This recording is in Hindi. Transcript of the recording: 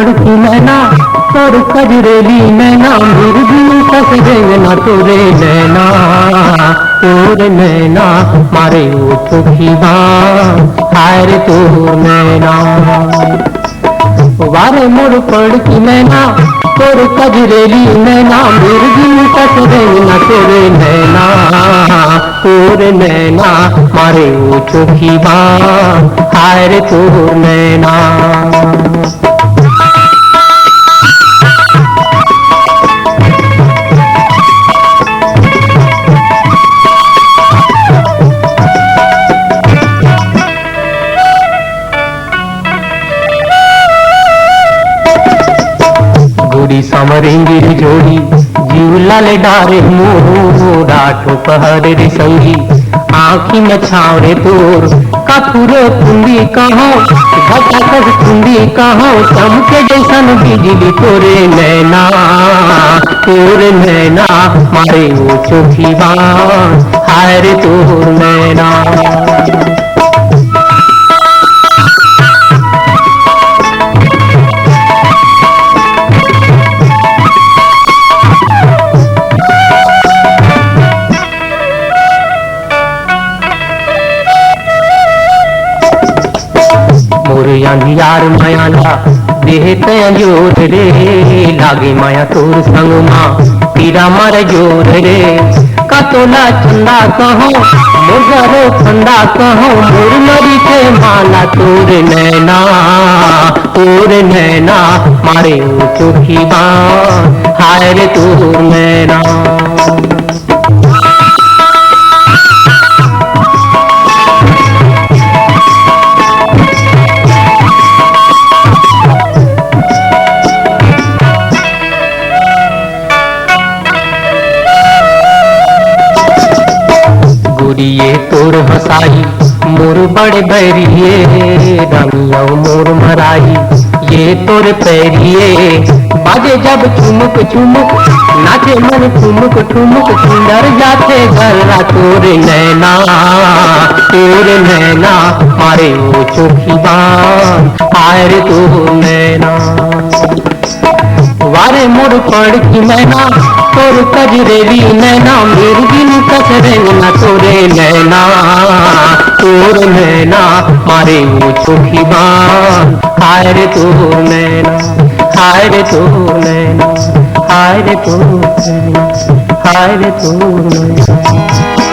पड़ती नैना तोर कजरेली नैना मुर्गी फंस गए ना तोरे नैना तोर नैना मारे वो चोखी हाय रे तोर नैना वारे मोर पड़ती नैना तोर कजरेली नैना मुर्गी फंस गए ना तोरे नैना तोर नैना मारे वो चोखी हाय रे तोर नैना। गोरी समरेंगे जोड़ी जीवला ले डारे मोरा ठोपहर रे संगी आँखी में छावरे तोर कपूरो कुंडी कहो घटक कुंडी कहो चमके जैसन बिजली तोरे नैना तोर नैना मारे वो चोखी हाय रे तोर नैना। यार माया ला देहत जोर रे लागे माया तोर संग माँ पीरा मार जोर रे कतोला चंदा कहो मोरो ठंडा कहो मोर नरी के माला तोर नैना मारे चोखी हाय रे तोर नैना। ये तोर हसाई मोर बड़े बैरिए रमिया मोर मराई ये तोर पैरिए बाजे जब चुमुक चुमुक नाचे मन ठुमुक ठुमुक सुंदर जाते गला तोर नैना मारे वो चोखी हाय रे तोर नैना। वारे मोर पड़ की मैना तोर कजरेली नैना मुर्गी कस ना तोरे नैना मारे वो चोखी हाय रे तोर नैना हाय रे तोर नैना हाय रे तोर नैना हाय रे तोर नैना।